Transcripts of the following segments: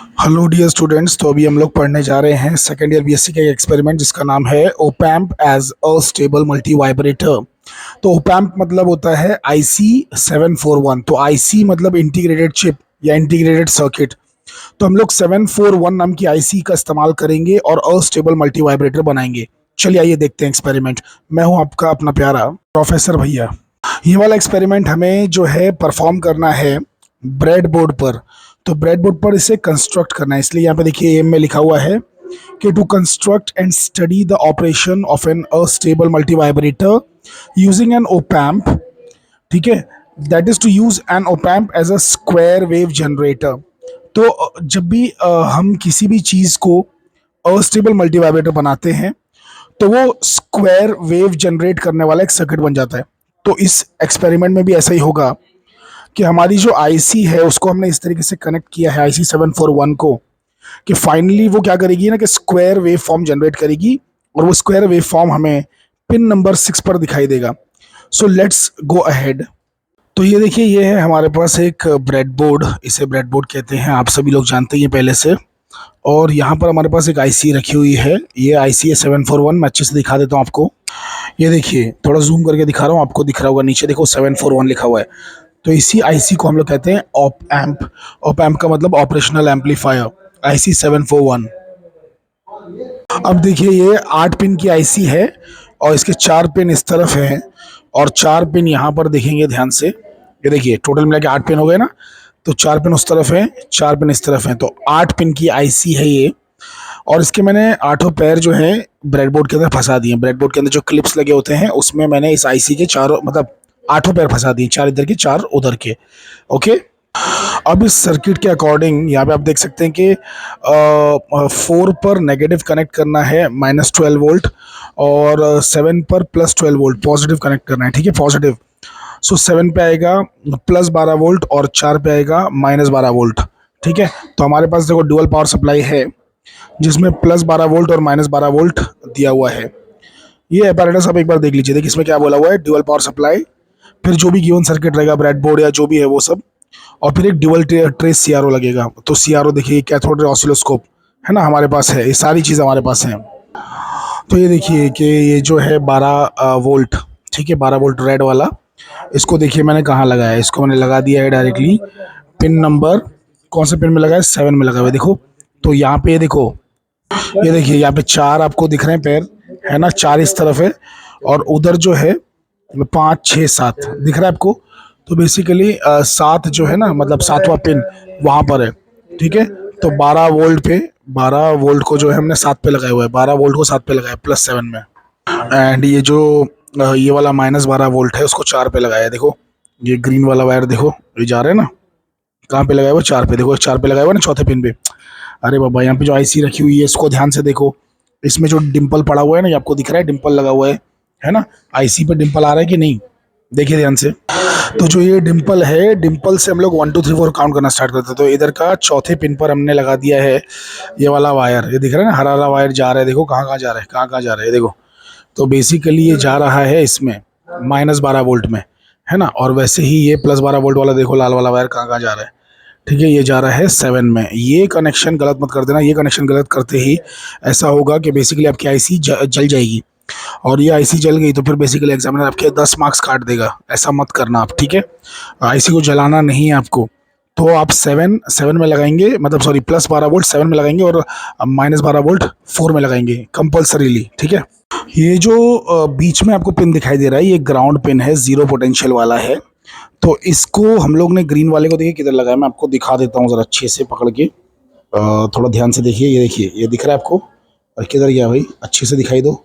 Hello dear students. तो अभी हम लोग पढ़ने जा रहे हैं सेकेंड ईयर बीएससी का एक एक्सपेरिमेंट जिसका नाम है op amp as a stable multivibrator. तो ओपैम्प मतलब होता है IC 741। तो IC मतलब इंटीग्रेटेड चिप या इंटीग्रेटेड सर्किट। तो हम लोग 741 नाम की IC का इस्तेमाल करेंगे और अस्टेबल मल्टी वाइब्रेटर बनाएंगे। चलिए आइए देखते हैं एक्सपेरिमेंट। मैं हूं आपका अपना प्यारा प्रोफेसर भैया। ये वाला एक्सपेरिमेंट हमें जो है परफॉर्म करना है ब्रेड बोर्ड पर। तो ब्रेड बोर्ड पर इसे कंस्ट्रक्ट करना है, इसलिए यहाँ पे देखिए एम में लिखा हुआ है कि to construct and study the operation of an astable multivibrator using an op amp. ठीक है, that is to use an op amp as a square wave generator. तो जब भी हम किसी भी चीज़ को अस्टेबल मल्टी वाइब्रेटर बनाते हैं तो वो स्क्वायर वेव जनरेट करने वाला एक सर्किट बन जाता है। तो इस एक्सपेरिमेंट में भी ऐसा ही होगा कि हमारी जो आईसी है उसको हमने इस तरीके से कनेक्ट किया है IC 741 को, कि फाइनली वो क्या करेगी ना कि स्क्वायर वेव फॉर्म जनरेट करेगी और वो स्क्वायर वेव फॉर्म हमें पिन नंबर 6 पर दिखाई देगा। So let's go ahead. तो ये देखिए, ये है हमारे पास एक ब्रेड बोर्ड। इसे ब्रेड बोर्ड कहते हैं, आप सभी लोग जानते हैं पहले से। और यहाँ पर हमारे पास एक आईसी रखी हुई है, ये आईसी है 741। मैं अच्छे से दिखा देता हूँ आपको। ये देखिए, थोड़ा जूम करके दिखा रहा हूँ, आपको दिख रहा होगा नीचे देखो 741 लिखा हुआ है। तो इसी आईसी को हम लोग कहते हैं ऑप एम्प। ऑप एम्प का मतलब ऑपरेशनल एम्पलीफायर, IC 741। अब देखिए, ये 8 पिन की आईसी है और इसके 4 पिन इस तरफ हैं और 4 पिन यहाँ पर देखेंगे ध्यान से। ये देखिए, टोटल मिला के 8 पिन हो गए ना। तो 4 पिन उस तरफ हैं, 4 पिन इस तरफ हैं, तो 8 पिन की आईसी है ये। और इसके मैंने 8 पैर जो है ब्रेडबोर्ड के अंदर फंसा दिए। ब्रेडबोर्ड के अंदर जो क्लिप्स लगे होते हैं उसमें मैंने इस आईसी के चारों मतलब 8 पैर फंसा दिए, 4 इधर के 4 उधर के। ओके। अब इस सर्किट के अकॉर्डिंग यहाँ पे आप देख सकते हैं कि 4 पर नेगेटिव कनेक्ट करना है -12 वोल्ट और 7 पर +12 वोल्ट पॉजिटिव कनेक्ट करना है। ठीक है, पॉजिटिव। सो 7 पे आएगा +12 वोल्ट और 4 पे आएगा -12 वोल्ट। ठीक है, तो हमारे पास देखो डुअल पावर सप्लाई है जिसमें +12 वोल्ट और -12 वोल्ट दिया हुआ है। ये अपैरेटस आप एक बार देख लीजिए, देखिए इसमें क्या बोला हुआ है, ड्यूअल पावर सप्लाई, फिर जो भी गिवन सर्किट रहेगा ब्रेडबोर्ड या जो भी है वो सब, और फिर एक ड्यूअल ट्रेस सीआरओ लगेगा। तो सीआरओ देखिए, कैथोड रे ऑसिलोस्कोप है ना हमारे पास है, ये सारी चीज़ हमारे पास है। तो ये देखिए कि ये जो है 12 वोल्ट, ठीक है 12 वोल्ट रेड वाला, इसको देखिए मैंने कहाँ लगाया है, इसको मैंने लगा दिया है डायरेक्टली पिन नंबर, कौन से पिन में लगाया है, 7 में लगा हुआ है देखो। तो यहाँ पे देखो, ये देखिए यहाँ पे 4 आपको दिख रहे हैं पैर, है ना, 4 इस तरफ है और उधर जो है 5 6 7 दिख रहा है आपको। तो बेसिकली 7 जो है ना, मतलब 7वां पिन वहाँ पर है। ठीक है, तो 12 वोल्ट पे, 12 वोल्ट को जो है हमने 7 पे लगाया हुआ है, 12 वोल्ट को 7 पे लगाया +7 में। एंड ये जो ये वाला -12 वोल्ट है उसको 4 पे लगाया है। देखो ये ग्रीन वाला वायर देखो, ये जा रहा है ना, कहाँ पे लगाया हुआ है, 4 पे। देखो 4 पे लगाया हुआ है ना, चौथे पिन पे। अरे बाबा, यहाँ पे जो आईसी रखी हुई है इसको ध्यान से देखो, इसमें जो डिम्पल पड़ा हुआ है ना, ये आपको दिख रहा है डिम्पल लगा हुआ है ना, आईसी पे डिम्पल आ रहा है कि नहीं, देखिए ध्यान से। तो जो ये डिम्पल है, डिम्पल से हम लोग 1 2 3 4 काउंट करना स्टार्ट करते हैं। तो इधर का चौथे पिन पर हमने लगा दिया है ये वाला वायर, ये दिख रहा है ना, हरा हरा वायर जा रहा है, देखो कहाँ कहाँ जा रहा है, कहाँ कहाँ जा रहा है, देखो। तो बेसिकली ये जा रहा है इसमें -12 वोल्ट में, है ना। और वैसे ही ये +12 वोल्ट वाला देखो, लाल वाला वायर कहाँ कहाँ जा रहा है, ठीक है, ये जा रहा है 7 में। ये कनेक्शन गलत मत कर देना, ये कनेक्शन गलत करते ही ऐसा होगा कि बेसिकली आपकी आईसी जल जाएगी, और ये आईसी जल गई तो फिर बेसिकली एग्जामिनर आपके 10 मार्क्स काट देगा। ऐसा मत करना आप, ठीक है, आईसी को जलाना नहीं है आपको। तो आप 7 में लगाएंगे, मतलब सॉरी +12 वोल्ट 7 में लगाएंगे और -12 वोल्ट 4 में लगाएंगे कंपल्सरीली। ठीक है, ये जो बीच में आपको पिन दिखाई दे रहा है, ये ग्राउंड पिन है, 0 पोटेंशियल वाला है। तो इसको हम लोग ने ग्रीन वाले को देखिए किधर लगाया, मैं आपको दिखा देता हूँ ज़रा अच्छे से पकड़ के, थोड़ा ध्यान से देखिए। ये देखिए, ये दिख रहा है आपको, और किधर गया भाई, अच्छे से दिखाई दो।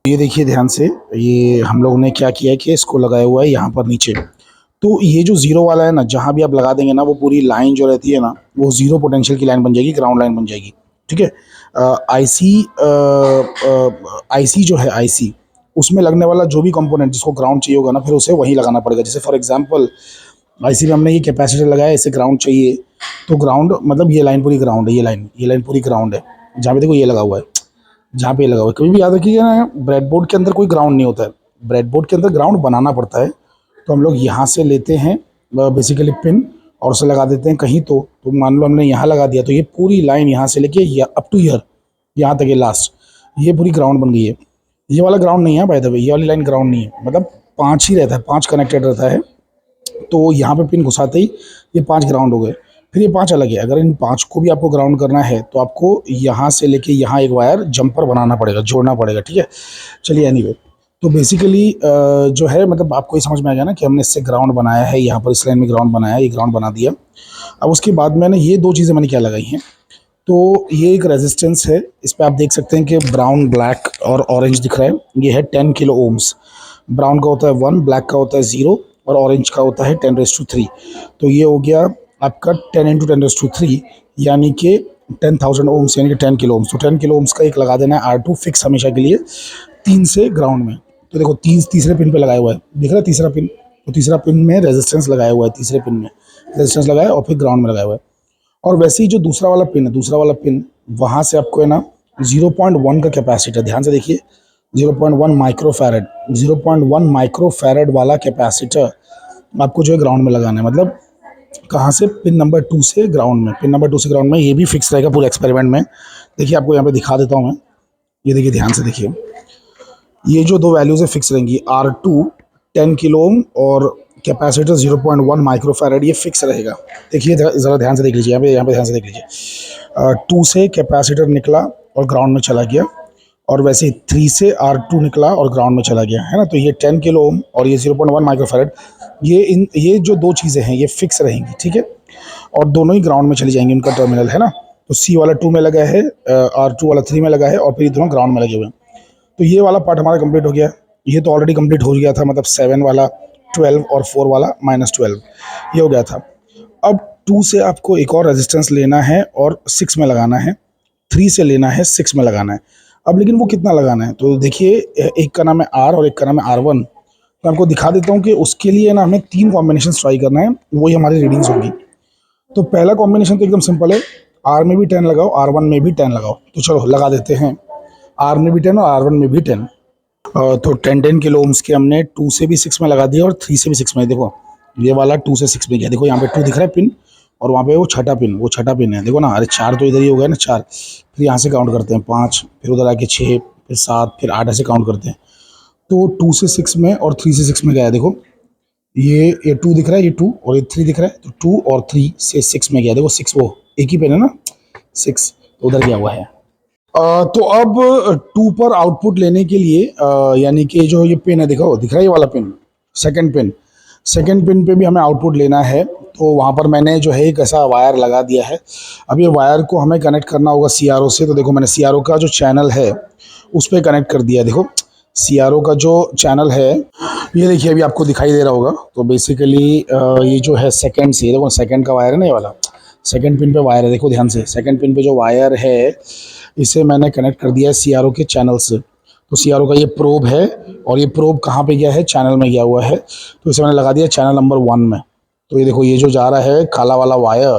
ये देखिए ध्यान से, ये हम लोग ने क्या किया है कि इसको लगाया हुआ है यहाँ पर नीचे। तो ये जो 0 वाला है ना, जहाँ भी आप लगा देंगे ना, वो पूरी लाइन जो रहती है ना, वो 0 पोटेंशियल की लाइन बन जाएगी, ग्राउंड लाइन बन जाएगी। ठीक है, आईसी आईसी जो है आईसी, उसमें लगने वाला जो भी कंपोनेंट जिसको ग्राउंड चाहिए होगा ना, फिर उसे वहीं लगाना पड़ेगा। जैसे फॉर एग्जांपल आईसी में हमने ये कैपेसिटर लगाया, इसे ग्राउंड चाहिए, तो ग्राउंड मतलब ये लाइन पूरी ग्राउंड है, ये लाइन पूरी ग्राउंड है। जहाँ पे देखो ये लगा हुआ है, जहाँ पे ये लगा हुआ है, कभी भी याद रखिएगा ना, ब्रेडबोर्ड के अंदर कोई ग्राउंड नहीं होता है, ब्रेडबोर्ड के अंदर ग्राउंड बनाना पड़ता है। तो हम लोग यहाँ से लेते हैं बेसिकली पिन, और उसे लगा देते हैं कहीं। तो मान लो हमने यहाँ लगा दिया, तो ये पूरी लाइन यहाँ से लेके अप टू ईयर, यहाँ तक ये लास्ट, ये पूरी ग्राउंड बन गई है। ये वाला ग्राउंड नहीं है बाय द वे, ये वाली लाइन ग्राउंड नहीं है, मतलब 5 ही रहता है, 5 कनेक्टेड रहता है। तो यहाँ पे पिन घुसाते ही ये 5 ग्राउंड हो गए, फिर ये 5 अलग है। अगर इन 5 को भी आपको ग्राउंड करना है तो आपको यहाँ से लेके यहाँ एक वायर जंपर बनाना पड़ेगा, जोड़ना पड़ेगा, ठीक है। चलिए एनीवे, तो बेसिकली जो है मतलब आपको ये समझ में आ गया ना कि हमने इससे ग्राउंड बनाया है, यहाँ पर इस लाइन में ग्राउंड बनाया है, ये ग्राउंड बना दिया। अब उसके बाद मैंने ये 2 चीज़ें मैंने क्या लगाई हैं, तो ये एक रेजिस्टेंस है, इस पर आप देख सकते हैं कि ब्राउन, ब्लैक और ऑरेंज दिख रहा है। ये है 10 किलो ओम्स। ब्राउन का होता है 1, ब्लैक का होता है 0 और ऑरेंज का होता है 10⁻3। तो ये हो गया आपका 10 × 10⁻3 यानी कि 10,000 ओम्स, यानी कि 10 किलो ओम्स। तो 10 किलो ओम्स का एक लगा देना है R2 फिक्स हमेशा के लिए 3 से ग्राउंड में। तो देखो तीसरे पिन पे लगाया हुआ है, दिख रहा है तीसरा पिन, तो तीसरा पिन में रेजिस्टेंस लगाया हुआ है, तीसरे पिन में रेजिस्टेंस लगाया और फिर ग्राउंड में लगाया हुआ है। और वैसे ही जो दूसरा वाला पिन है, दूसरा वाला पिन वहाँ से आपको है ना 0.1 का कैपेसिटर, ध्यान से देखिए 0.1 माइक्रोफैरड, 0.1 माइक्रोफैरड वाला कैपेसिटर आपको जो है ग्राउंड में लगाना है। मतलब कहाँ से, पिन नंबर 2 से ग्राउंड में, पिन नंबर 2 से ग्राउंड में। ये भी फिक्स रहेगा पूरे एक्सपेरिमेंट में। देखिए आपको यहाँ पे दिखा देता हूँ मैं, ये देखिए ध्यान से देखिए, ये जो 2 वैल्यूज़ है फिक्स रहेंगी, R2 10 किलो ओम और कैपेसिटर 0.1 माइक्रोफैरड, ये फिक्स रहेगा। देखिए ज़रा ध्यान से देख लीजिए, यहाँ पे ध्यान से देख लीजिए। 2 से कैपेसिटर निकला और ग्राउंड में चला गया, और वैसे ही 3 से R2 निकला और ग्राउंड में चला गया, है ना। तो ये 10 किलो ओम और ये 0.1 माइक्रोफैरड, ये जो 2 चीज़ें हैं ये फिक्स रहेंगी, ठीक है। और दोनों ही ग्राउंड में चली जाएंगी, उनका टर्मिनल, है ना। तो C वाला 2 में लगा है, R2 वाला 3 में लगा है, और फिर ये दोनों ग्राउंड में लगे हुए हैं। तो ये वाला पार्ट हमारा कंप्लीट हो गया। ये तो ऑलरेडी कंप्लीट हो गया था, मतलब 7 वाला 12 और 4 वाला -12, ये हो गया था। अब 2 से आपको एक और रेजिस्टेंस लेना है और 6 में लगाना है, 3 से लेना है, 6 में लगाना है। अब लेकिन वो कितना लगाना है, तो देखिए एक का नाम है R और एक का नाम है R1। मैं आपको दिखा देता हूँ कि उसके लिए ना हमें 3 कॉम्बिनेशन ट्राई करना है, वही हमारी रीडिंग्स होगी। तो पहला कॉम्बिनेशन तो एकदम सिंपल है, R में भी 10 लगाओ, R1 में भी 10 लगाओ। तो चलो लगा देते हैं, R में भी 10 और R1 में भी 10। तो 10 किलो ओम्स के हमने 2 से भी 6 में लगा दिया और 3 से भी 6 में। देखो ये वाला 2 से 6 में गया, देखो यहाँ पे 2 दिख रहा है पिन, और वहाँ पे वो छठा पिन है, देखो ना। अरे 4 तो इधर ही हो गया ना, 4। फिर यहाँ से काउंट करते हैं 5, फिर उधर आके 6, फिर 7, फिर 8, ऐसे काउंट करते हैं। तो 2 से 6 में और 3 से 6 में गया, देखो ये 2 दिख रहा है, ये 2 और ये 3 दिख रहा है। तो 2 और 3 से 6 में गया, देखो 6 वो एक ही पेन है ना, 6 तो उधर गया हुआ है। तो अब 2 पर आउटपुट लेने के लिए यानी कि जो ये पिन है, देखो दिख रहा है ये वाला पिन, सेकंड पिन पे भी हमें आउटपुट लेना है। तो वहाँ पर मैंने जो है एक ऐसा वायर लगा दिया है। अब ये वायर को हमें कनेक्ट करना होगा CRO से। तो देखो मैंने CRO का जो चैनल है उस पर कनेक्ट कर दिया। देखो CRO का जो चैनल है ये देखिए अभी आपको दिखाई दे रहा होगा। तो बेसिकली ये जो है सेकंड से, देखो सेकंड का वायर है ना, ये वाला सेकंड पिन पे वायर है, देखो ध्यान से। सेकंड पिन पे जो वायर है इसे मैंने कनेक्ट कर दिया है CRO के चैनल से। तो CRO का ये प्रोब है, और ये प्रोब कहाँ पे गया है, चैनल में गया हुआ है। तो इसे मैंने लगा दिया चैनल नंबर 1 में। तो ये देखो ये जो जा रहा है काला वाला वायर,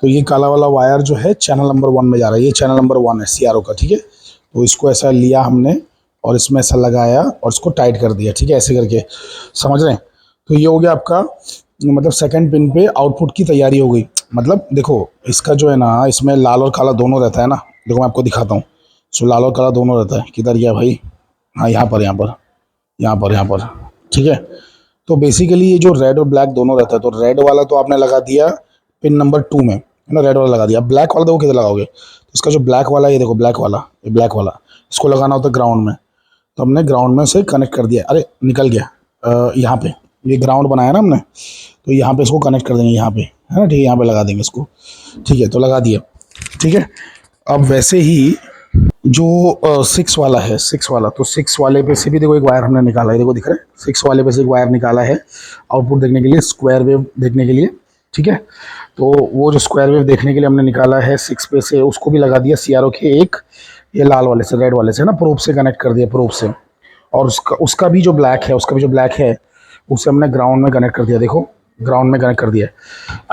तो ये काला वाला वायर जो है चैनल नंबर 1 में जा रहा है, ये चैनल नंबर 1 है CRO का, ठीक है। तो इसको ऐसा लिया हमने और इसमें ऐसा लगाया और इसको टाइट कर दिया, ठीक है, ऐसे करके, समझ रहे हैं। तो ये हो गया आपका, मतलब सेकंड पिन पे आउटपुट की तैयारी हो गई। मतलब देखो इसका जो है ना, इसमें लाल और काला दोनों रहता है ना। देखो मैं आपको दिखाता हूँ, सो लाल और काला दोनों रहता है। किधर गया भाई, हाँ यहाँ पर, ठीक है। तो बेसिकली ये जो रेड और ब्लैक दोनों रहता है, तो रेड वाला तो आपने लगा दिया पिन नंबर 2 में, है ना, रेड वाला लगा दिया। ब्लैक वाला देखो किधर लगाओगे, तो इसका जो ब्लैक वाला, ये देखो ब्लैक वाला इसको लगाना होता है ग्राउंड में। तो हमने ग्राउंड में से कनेक्ट कर दिया। अरे निकल गया, यहाँ पे ये ग्राउंड बनाया ना हमने, तो यहाँ पे इसको कनेक्ट कर देंगे, यहाँ पे, है ना, ठीक है, यहाँ पे लगा देंगे इसको, ठीक है। तो लगा दिया, ठीक है। अब वैसे ही जो 6 वाला है, 6 वाला, तो 6 वाले पे से भी देखो एक वायर हमने निकाला है, देखो दिख रहा है, 6 वाले पे से एक वायर निकाला है आउटपुट देखने के लिए, स्क्वायर वेव देखने के लिए, ठीक है। तो वो जो स्क्वायर वेव देखने के लिए हमने निकाला है 6 पे से, उसको भी लगा दिया CRO के एक ये लाल वाले से, रेड वाले से ना, प्रोब से कनेक्ट कर दिया, प्रोब से। और उसका भी जो ब्लैक है उसे हमने ग्राउंड में कनेक्ट कर दिया, देखो ग्राउंड में कनेक्ट कर दिया।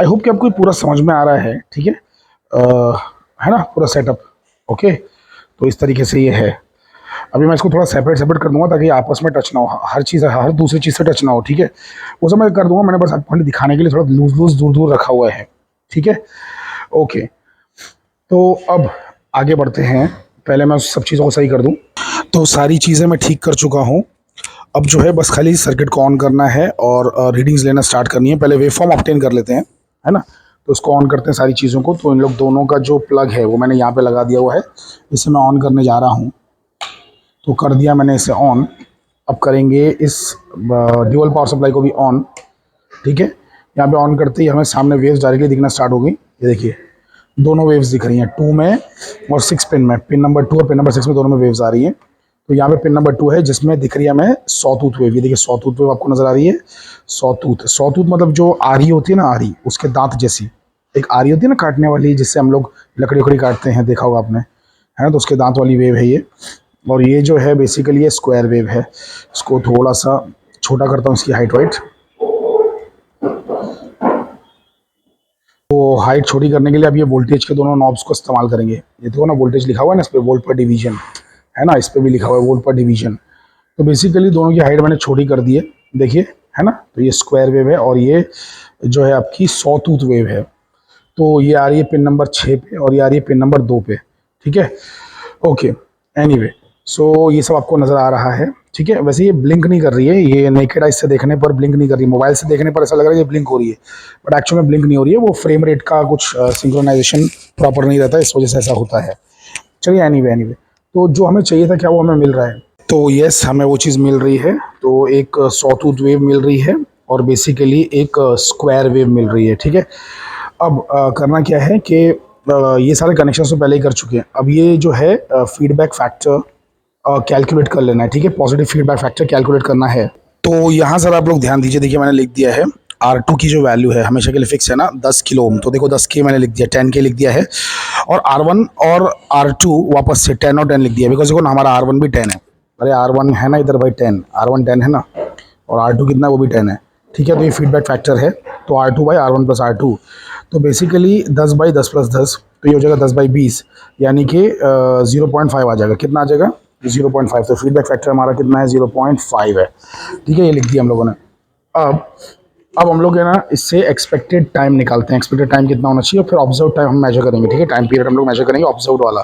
आई होप कि आपको पूरा समझ में आ रहा है, ठीक है, है ना, पूरा सेटअप, ओके। तो इस तरीके से ये है। अभी मैं इसको थोड़ा सेपरेट सेपरेट कर दूंगा ताकि आपस में टच ना हो, हर चीज़ हर दूसरी चीज़ से टच ना हो, ठीक है। वो सब मैं कर दूंगा, मैंने बस आपको दिखाने के लिए थोड़ा लूज लूज दूर दूर रखा हुआ है, ठीक है। ओके, तो अब आगे बढ़ते हैं। पहले मैं उस सब चीज़ों को सही कर दूं। तो सारी चीज़ें मैं ठीक कर चुका हूं। अब जो है बस खाली सर्किट को ऑन करना है और रीडिंग्स लेना स्टार्ट करनी है। पहले वेवफॉर्म ऑब्टेन कर लेते हैं, है ना। तो इसको ऑन करते हैं सारी चीज़ों को। तो इन लोग दोनों का जो प्लग है वो मैंने यहाँ पे लगा दिया हुआ है, इसे मैं ऑन करने जा रहा हूँ। तो कर दिया मैंने इसे ऑन। अब करेंगे इस ड्यूअल पावर सप्लाई को भी ऑन, ठीक है। यहाँ पे ऑन करते ही हमें सामने वेव्स डायरेक्टली दिखना स्टार्ट हो गई। ये देखिए दोनों वेव्स दिख रही हैं, 2 में और 6 पिन में, पिन नंबर 2 और पिन नंबर 6 में दोनों में वेव्स आ रही हैं। तो यहाँ पे पिन नंबर 2 है जिसमें दिख रही है हमें सॉटूथ वेव। ये देखिए सॉटूथ वेव आपको नजर आ रही है। सॉटूथ, सॉटूथ मतलब जो आरी होती है ना, आरी उसके दांत जैसी एक आरी होती है ना काटने वाली, जिससे हम लोग लकड़ी उकड़ी काटते हैं, देखा होगा आपने, है ना। तो उसके दांत वाली वेव है ये। और ये जो है बेसिकली ये स्क्वायर वेव है। इसको थोड़ा सा छोटा करता हूँ, इसकी हाइट वाइट। तो हाइट छोटी करने के लिए अब ये वोल्टेज के दोनों नॉब्स को इस्तेमाल करेंगे। ये देखो ना वोल्टेज लिखा हुआ है ना इस पर, वोल्ट पर डिवीजन, है ना। इस पर भी लिखा हुआ है वोल्ट पर डिवीजन। तो बेसिकली दोनों की हाइट मैंने छोटी कर दी है, देखिए, है ना। तो ये स्क्वायर वेव है और ये जो है आपकी सॉटूथ वेव है। तो ये आ रही है पिन नंबर 6 पे और ये आ रही है पिन नंबर 2 पे, ठीक है। ओके, एनीवे, सो ये सब आपको नज़र आ रहा है, ठीक है। वैसे ये ब्लिंक नहीं कर रही है, ये नेकेड आइज से देखने पर ब्लिंक नहीं कर रही है। मोबाइल से देखने पर ऐसा लग रहा है ये ब्लिंक हो रही है, बट एक्चुअल में ब्लिंक नहीं हो रही है। वो फ्रेम रेट का कुछ सिंक्रोनाइजेशन प्रॉपर नहीं रहता है, इस वजह से ऐसा होता है। चलिए एनीवे एनीवे, तो जो हमें चाहिए था क्या वो हमें मिल रहा है। तो यस, हमें वो चीज़ मिल रही है। तो एक सॉटूथ वेव मिल रही है और बेसिकली एक स्क्वायर वेव मिल रही है, ठीक है। अब करना क्या है कि ये सारे कनेक्शन तो पहले ही कर चुके हैं। अब ये जो है फीडबैक फैक्टर कैलकुलेट कर लेना है, ठीक है। पॉजिटिव फीडबैक फैक्टर कैलकुलेट करना है। तो यहाँ सर आप लोग ध्यान दीजिए, देखिए मैंने लिख दिया है R2 की जो वैल्यू है हमेशा के लिए फिक्स है ना, 10 किलो ओम। तो देखो 10 के मैंने लिख दिया, 10 के लिख दिया है। और R1 और R2 वापस से 10 और 10 लिख दिया, बिकॉज देखो ना हमारा R1 भी 10 है। अरे R1 है ना इधर भाई 10, R1 10 है ना, और R2 कितना है वो भी 10 है, ठीक है। तो ये फीडबैक फैक्टर है। तो R2 by R1 plus R2, तो बेसिकली 10 बाई 10 प्लस 10, तो ये हो जाएगा 10 बाई 20, यानी कि 0.5 आ जाएगा। कितना आ जाएगा? 0.5। तो फीडबैक फैक्टर हमारा कितना है? 0.5 है, ठीक है। ये लिख दिया हम लोगों ने। अब हम लोग है ना इससे एक्सपेक्टेड टाइम निकालते हैं। एक्सपेक्टेड टाइम कितना होना चाहिए, फिर ऑब्जर्व टाइम हम मेजर करेंगे, ठीक है। टाइम पीरियड हम लोग मेजर करेंगे ऑब्जर्व वाला।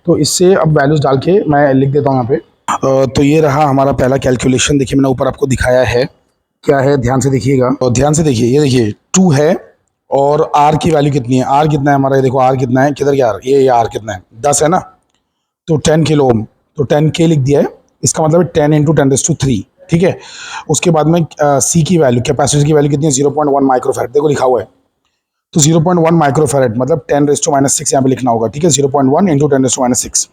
तो इससे अब वैल्यूज डाल के मैं लिख देता हूँ यहाँ पे। तो ये रहा हमारा पहला कैलकुलेशन। देखिए मैंने ऊपर आपको दिखाया है क्या है, ध्यान से देखिएगा। और ध्यान से देखिए, ये देखिए 2 है और R की वैल्यू कितनी है? R कितना है हमारा? ये देखो R कितना है, किधर गया R? ये R कितना है? 10 है ना। तो 10 किलो ओम, तो 10 के लिख दिया है। इसका मतलब है 10 इंटू 10⁻3, ठीक है। उसके बाद में C की वैल्यू, कैपेसिटर की वैल्यू कितनी है? 0.1 माइक्रोफैरेड, देखो लिखा हुआ है। तो 0.1 माइक्रोफैरेड मतलब 10⁻⁻6 यहाँ पे लिखना होगा, ठीक है। 0.1 इंटू 10⁻⁻6।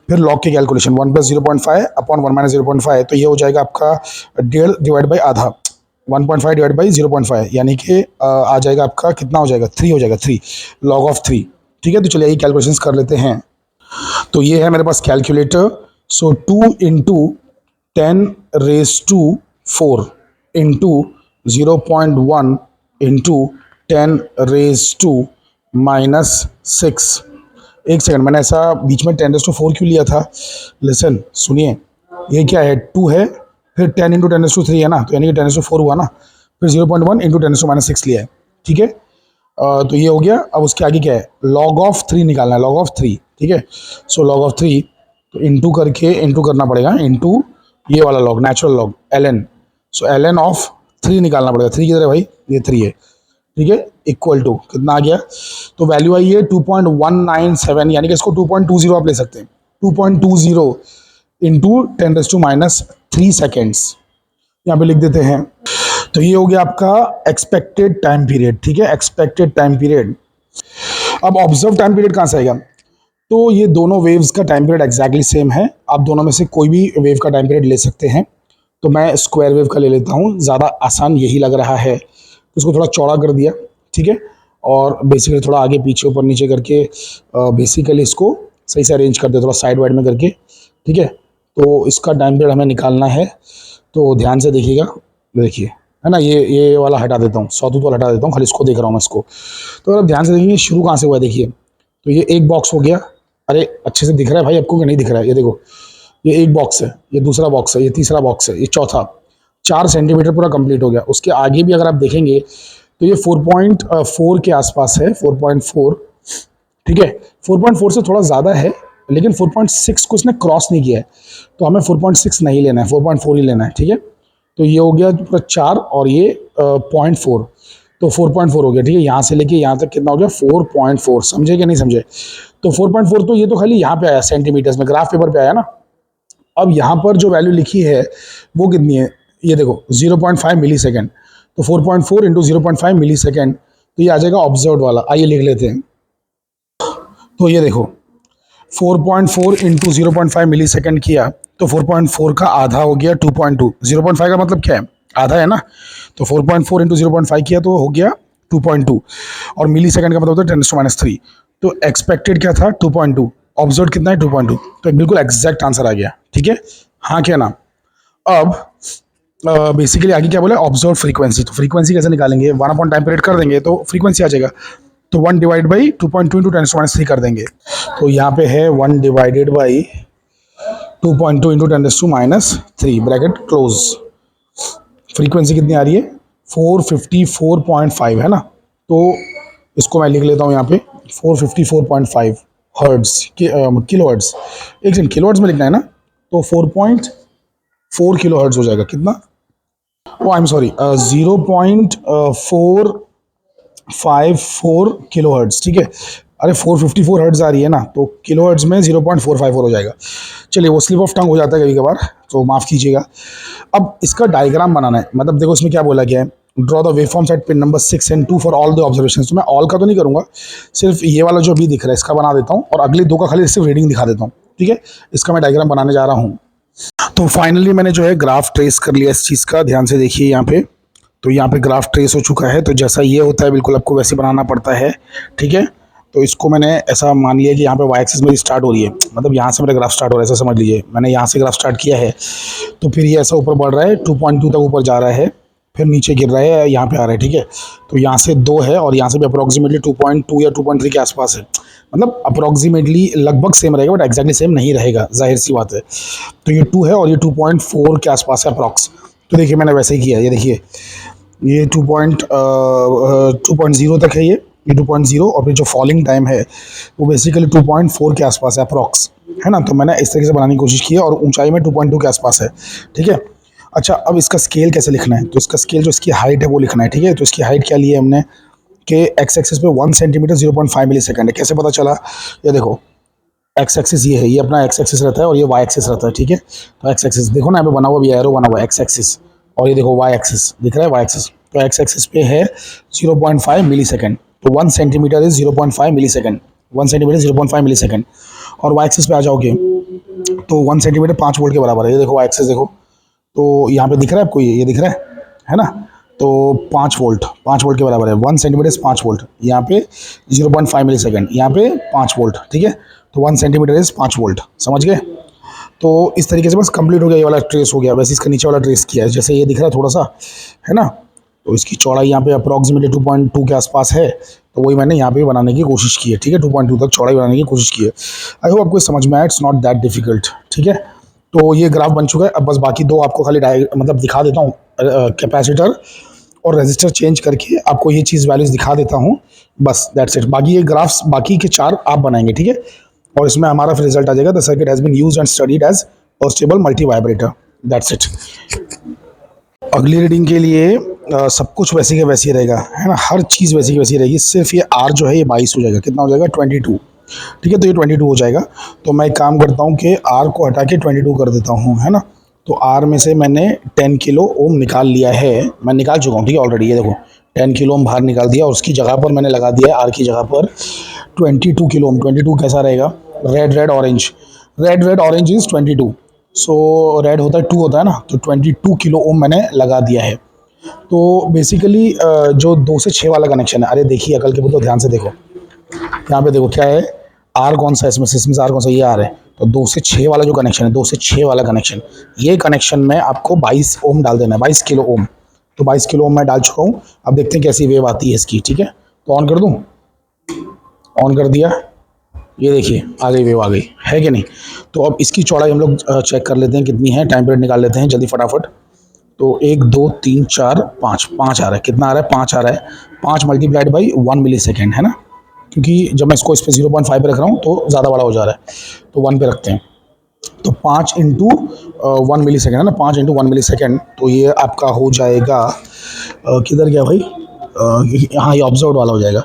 फिर लॉग के कैलकुलेशन 1 प्लस 0.5 अपॉन 1 माइनस 0.5, तो ये हो जाएगा आपका 1.5 डिवाइड बाई आधा, 1.5 डिवाइड बाई 0.5, यानी कि आ जाएगा आपका कितना हो जाएगा? 3 हो जाएगा, 3 लॉग ऑफ 3, ठीक है। तो चलिए ये कैलकुलेशंस कर लेते हैं। तो ये है मेरे पास कैलकुलेटर। सो 2 इंटू 10⁻⁴ इंटू 0.1 इंटू 10⁻⁻6। एक सेकंड, मैंने ऐसा बीच में 10⁻⁴ क्यों लिया था? लिसन, सुनिए, ये क्या है? 2 है, फिर 10 इंटू 10⁻3 है ना, तो यानी कि 10⁻4 हुआ ना, फिर 0.1 इंटू 10⁻⁻6 लिया है, ठीक है। तो ये हो गया। अब उसके आगे क्या है? लॉग ऑफ 3 निकालना है, लॉग ऑफ 3, ठीक है। सो लॉग ऑफ 3, तो इंटू करके इंटू करना पड़ेगा, इंटू ये वाला log, natural log ln। So ln of 3 निकालना पड़ेगा। 3 किधर है भाई? ये 3 है, ठीक है। इक्वल टू कितना आ गया? तो वैल्यू आई है 2.197, यानी कि इसको 2.20 आप ले सकते हैं। 2.20 इंटू 10⁻³ सेकेंड्स, यहाँ पे लिख देते हैं। तो ये हो गया आपका एक्सपेक्टेड टाइम पीरियड, ठीक है, एक्सपेक्टेड टाइम पीरियड। अब ऑब्जर्व टाइम पीरियड कहाँ से आएगा? तो ये दोनों वेव्स का टाइम पीरियड एक्जैक्टली सेम है। आप दोनों में से कोई भी वेव का टाइम पीरियड ले सकते हैं। तो मैं स्क्वायर वेव का ले लेता हूँ, ज़्यादा आसान यही लग रहा है। उसको थोड़ा चौड़ा कर दिया, ठीक है। और बेसिकली थोड़ा आगे पीछे ऊपर नीचे करके बेसिकली इसको सही से अरेंज कर दिया, थोड़ा साइड वाइड में करके, ठीक है। तो इसका टाइम पीरियड हमें निकालना है। तो ध्यान से देखिएगा, देखिए, है ना, ये वाला हटा देता हूँ, सॉटूथ वाला हटा देता हूँ, खाली इसको देख रहा हूँ मैं इसको। तो अगर ध्यान से देखेंगे शुरू कहाँ से हुआ है, देखिए। तो ये एक बॉक्स हो गया। अरे अच्छे से दिख रहा है भाई आपको कि नहीं दिख रहा है? ये देखो, ये एक बॉक्स है, ये दूसरा बॉक्स है, ये तीसरा बॉक्स है, ये चौथा। 4 सेंटीमीटर पूरा कंप्लीट हो गया। उसके आगे भी अगर आप देखेंगे तो ये 4.4 के आसपास है, 4.4। ठीक है, 4.4 से थोड़ा ज़्यादा है, लेकिन 4.6 को इसने क्रॉस नहीं किया है, तो हमें 4.6 नहीं लेना है, 4.4 ही लेना है। ठीक है, तो ये हो गया पूरा 4 और ये 0.4, तो 4.4 हो गया। ठीक है, यहाँ से लेके यहाँ तक कितना हो गया, 4.4। समझे कि नहीं समझे? तो 4.4 तो ये तो खाली यहाँ पे आया सेंटीमीटर्स में, ग्राफ पेपर पे आया ना। अब यहाँ पर जो वैल्यू लिखी है वो कितनी है, ये देखो 0.5 मिली सेकेंड। तो 4.4 इंटू 0.5 मिली सेकेंड, तो ये आ जाएगा ऑब्जर्व वाला। आइए लिख लेते हैं। तो ये देखो 4.4 इंटू 0.5 मिली सेकेंड किया, तो 4.4 का आधा हो गया 2.2। 0.5 का मतलब क्या है, आधा है ना। तो 4.4 इंटू 0.5 किया तो हो गया 2.2, और मिली सेकेंड का मतलब होता है 10⁻3। तो एक्सपेक्टेड क्या था, 2.2। ऑब्जर्व कितना है, 2.2। तो बिल्कुल एग्जैक्ट आंसर आ गया। ठीक है, हाँ क्या ना। अब बेसिकली आगे क्या बोला, ऑब्जर्व फ्रीक्वेंसी। तो फ्रीक्वेंसी कैसे निकालेंगे, 1 अपॉन टाइम पीरियड कर देंगे तो फ्रीक्वेंसी आ जाएगा। तो 1 डिवाइड बाई 2.2 इंटू 10⁻3 कर देंगे। तो यहाँ पे है 1 divided by 2.2 into 10⁻3 bracket close. Frequency कितनी आ रही है, 454.5 है ना। तो इसको मैं लिख लेता हूँ यहाँ पे 454.5 हर्ट्ज, किलो हर्ट्ज। एक सेकंड, किलो हर्ट्ज में लिखना है ना, तो 4.4 किलो हर्ट्ज हो जाएगा। कितना, oh I am sorry, 0.454 kilohertz. ठीक है, अरे 454 हर्ट्ज आ रही है ना, तो किलो हर्ट्ज में 0.454 हो जाएगा। चलिए, वो स्लिप ऑफ टंग हो जाता है कभी कभार, तो माफ़ कीजिएगा। अब इसका डायग्राम बनाना है, मतलब देखो इसमें क्या बोला गया है, draw the waveforms at pin number 6 and 2 for all the observation. तो मैं ऑल का तो नहीं करूँगा, सिर्फ ये वाला जो भी दिख रहा है इसका बना देता हूँ, और अगले दो का खाली सिर्फ रीडिंग दिखा देता हूँ। ठीक है, इसका मैं डायग्राम बनाने जा रहा हूँ। तो फाइनली मैंने जो है ग्राफ ट्रेस कर लिया इस चीज़ का, ध्यान से देखिए यहाँ पे। तो यहाँ पे ग्राफ ट्रेस हो चुका है, तो जैसा ये होता है बिल्कुल आपको वैसे बनाना पड़ता है। ठीक है, तो इसको मैंने ऐसा मान लिया कि यहाँ पे वाई एक्सिस मेरी स्टार्ट हो रही है, मतलब यहाँ से मेरा ग्राफ स्टार्ट हो रहा है, ऐसा समझ लीजिए। मैंने यहाँ से ग्राफ स्टार्ट किया है, तो फिर ये ऐसा ऊपर बढ़ रहा है, 2.2 तक ऊपर जा रहा है, फिर नीचे गिर रहा है, यहाँ पे आ रहा है। ठीक है, तो यहाँ से 2 है और यहाँ से भी अप्रोक्सीमेटली 2.2 या 2.3 के आसपास है, मतलब अप्रोक्सीमेटली लगभग सेम रहेगा, बट एक्जैक्टली सेम नहीं रहेगा, जाहिर सी बात है। तो ये 2 है और ये 2.4 के आसपास है अप्रॉक्स। तो देखिए मैंने वैसे ही किया, ये देखिए ये 2.0 तक है, ये 2.0, और फिर जो फॉलिंग टाइम है वो बेसिकली 2.4 के आसपास है अप्रॉक्स, है ना। तो मैंने इस तरीके से बनाने की कोशिश की है, और ऊंचाई में 2.2 के आसपास है। ठीक है, अच्छा अब इसका स्केल कैसे लिखना है, तो इसका स्केल जो इसकी हाइट है वो लिखना है। ठीक है, तो इसकी हाइट क्या ली है हमने कि एक्स एक्सिस पे 1 सेंटीमीटर 0.5 मिली सेकेंड है। कैसे पता चला, ये देखो एक्स एक्सिस ये है, ये अपना एक्स एक्सिस रहता है और ये वाई एक्सिस रहता है। ठीक है, तो एक्स एक्सिस देखो ना, यहाँ पे बना हुआ भी एरो बना हुआ है एक्स एक्सिस, और ये देखो वाई एक्सिस दिख रहा है, वाई एक्सिस। तो एक्स एक्सिस पे है 0.5 मिली सेकेंड, तो 1 centimetre is 0.5 millisecond, 1 centimetre 0.5 millisecond. और वाई एक्सिस पे आ जाओगे तो 1 सेंटीमीटर 5 वोल्ट के बराबर है। ये देखो वाई एक्सिस देखो, तो यहाँ पे दिख रहा है आपको, ये दिख रहा है ना। तो 5 वोल्ट, 5 वोल्ट के बराबर है, 1 सेंटीमीटर इज 5 वोल्ट। यहाँ पे 0.5 मिली सेकेंड, यहाँ पे 5 वोल्ट। ठीक है, तो 1 सेंटीमीटर इज 5 वोल्ट, समझ गए। तो इस तरीके से बस कंप्लीट हो गया, ये वाला ट्रेस हो गया। वैसे इसका नीचे वाला ट्रेस किया है, जैसे ये दिख रहा है थोड़ा सा, है ना। तो इसकी चौड़ाई यहाँ पे अप्रॉक्सीमेटली 2.2 के आसपास है, तो वही मैंने यहाँ पे बनाने की कोशिश की है। ठीक है, 2.2 तक चौड़ाई बनाने की कोशिश की है। आई होप आपको समझ में आया, इट्स नॉट दैट डिफिकल्ट। ठीक है, तो ये ग्राफ बन चुका है। अब बस बाकी दो आपको खाली मतलब दिखा देता हूँ, कैपेसिटर और रेजिस्टर चेंज करके आपको ये चीज़ वैल्यूज़ दिखा देता हूँ, बस दैट्स इट। बाकी ये ग्राफ्स बाकी के 4 आप बनाएंगे। ठीक है, और इसमें हमारा फिर रिजल्ट आ जाएगा, the circuit has been used and studied as stable multivibrator, that's it. अगली रीडिंग के लिए सब कुछ वैसे के वैसे ही रहेगा, है ना, हर चीज़ वैसी की वैसी रहेगी, सिर्फ ये आर जो है ये 22 हो जाएगा। कितना हो जाएगा, 22। ठीक है, तो ये 22 हो जाएगा। तो मैं एक काम करता हूँ कि आर को हटा के 22 कर देता हूँ, है ना। तो आर में से मैंने 10 किलो ओम निकाल लिया है, मैं निकाल चुका हूँ। ठीक है, ऑलरेडी ये देखो 10 किलो ओम बाहर निकाल दिया, और उसकी जगह पर मैंने लगा दिया है आर की जगह पर 22 किलो ओम। 22 कैसा रहेगा, red red orange, red red orange is 22। So red होता है 2 होता है ना, तो 22 किलो ओम मैंने लगा दिया है। तो बेसिकली जो 2 से 6 वाला कनेक्शन है, अरे देखिए अकल के पुत्र ध्यान से देखो, यहाँ पे देखो क्या है, आर कौन सा है इसमें से आर कौन सा, ये आर है। तो 2 से 6 वाला जो कनेक्शन है, 2 से 6 वाला कनेक्शन, ये कनेक्शन में आपको 22 ओम डाल देना है, 22 किलो ओम। तो 22 किलो ओम मैं डाल चुका हूँ। अब देखते हैं कैसी वेव आती है इसकी। ठीक है, तो ऑन कर दूँ, ऑन कर दिया, ये देखिए आ गई वेव, आ गई, है कि नहीं। तो अब इसकी चौड़ाई हम लोग चेक कर लेते हैं कितनी है, टाइम पीरियड निकाल लेते हैं जल्दी फटाफट। तो 1 2 3 4 5 5 आ रहा है, कितना आ रहा है, 5 आ रहा है। 5 मल्टीप्लाइड बाई 1 मिली सेकेंड है ना, क्योंकि जब मैं इसको इस पर 0.5 पे रख रहा हूँ तो ज़्यादा बड़ा हो जा रहा है, तो 1 पे रखते हैं। तो 5 इंटू 1 मिली सेकेंड है ना, 5 इंटू 1 मिली सेकेंड, तो ये आपका हो जाएगा किधर गया भाई, हाँ ये ऑब्जर्व वाला हो जाएगा।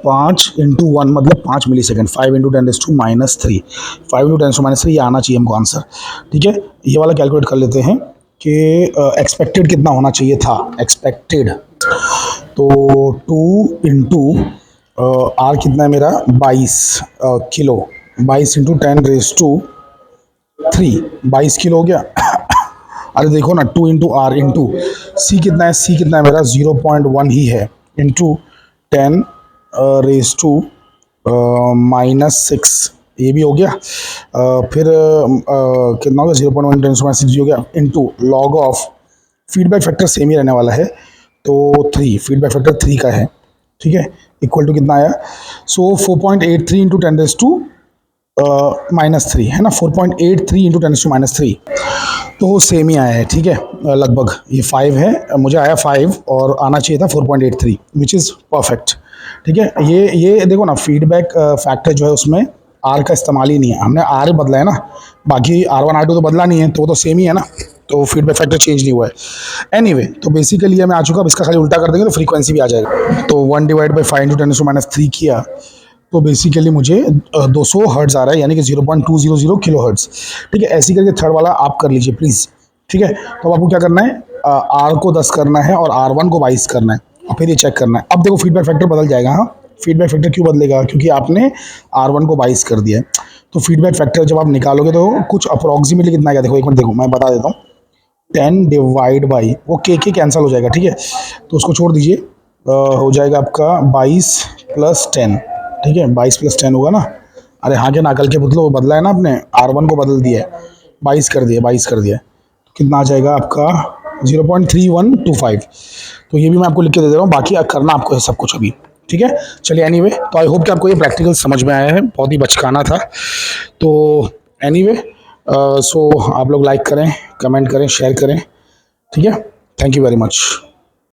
5 इंटू 1 मतलब 5 मिली सेकेंड, 5 इंटू 10⁻³ 5 इंटू 10⁻³ ये आना चाहिए हमको आंसर। ठीक है, ये वाला कैलकुलेट कर लेते हैं कि एक्सपेक्टेड कितना होना चाहिए था, एक्सपेक्टेड। तो 2 इंटू आर कितना है मेरा 22 किलो, 22 इंटू 10⁻³ 22 किलो हो गया। अरे देखो ना, 2 इंटू आर इंटू सी कितना है, सी कितना है मेरा 0.1 ही है, इंटू 10⁻⁻6 ये भी हो गया। फिर कितना हो गया 0.1 10⁻6 हो गया, into log of feedback factor same ही रहने वाला है, तो 3 फीडबैक फैक्टर 3 का है। ठीक है, इक्वल टू कितना आया, सो 4.83 इंटू 10⁻³ है ना, 4.83 इंटू 10⁻³ तो सेम ही आया है। ठीक है, लगभग ये 5 है, मुझे आया 5 और आना चाहिए था 4.83 विच इज़ परफेक्ट। ठीक है, ये देखो ना, फीडबैक फैक्टर जो है उसमें आर का इस्तेमाल ही नहीं है, हमने आर बदला है ना, बाकी R1 R2 तो बदला नहीं है, तो वो तो सेम ही है ना, तो फीडबैक फैक्टर चेंज नहीं हुआ है। एनीवे, तो बेसिकली ये मैं आ चुका, अब इसका खाली उल्टा कर देंगे तो फ्रीक्वेंसी भी आ जाएगा। तो 1 डिवाइड बाई 5 इंटू 10⁻³ किया तो बेसिकली मुझे 200 हर्ट्ज़ आ रहा है, यानी कि 0.200 किलो हर्ट्ज़। ठीक है, ऐसी करके थर्ड वाला आप कर लीजिए प्लीज़। ठीक है, तो आपको क्या करना है, आर को 10 करना है और R1 को 22 करना है और फिर ये चेक करना है। अब देखो फीडबैक फैक्टर बदल जाएगा। हाँ, फीडबैक फैक्टर क्यों बदलेगा, क्योंकि आपने R1 को 22 कर दिया है। तो फीडबैक फैक्टर जब आप निकालोगे तो कुछ अप्रॉक्सीमेटली कितना आएगा, देखो एक मिनट, देखो मैं बता देता हूँ। 10 डिवाइड बाई, वो के कैंसिल हो जाएगा। ठीक है, तो उसको छोड़ दीजिए, हो जाएगा आपका 22 + 10। ठीक है, 22 + 10 होगा ना, अरे हाँ, क्या नाकल के पुतलो, बदला है ना आपने, R1 को बदल दिया है, 22 कर दिया, 22 कर दिया, तो कितना आ जाएगा आपका 0.3125। तो ये भी मैं आपको लिख के दे रहा हूँ, बाकी करना आपको है सब कुछ अभी। ठीक है, चलिए एनीवे, तो आई होप कि आपको ये प्रैक्टिकल समझ में आया है, बहुत ही बचकाना था। तो एनीवे, सो आप लोग लाइक करें, कमेंट करें, शेयर करें। ठीक है, थैंक यू वेरी मच।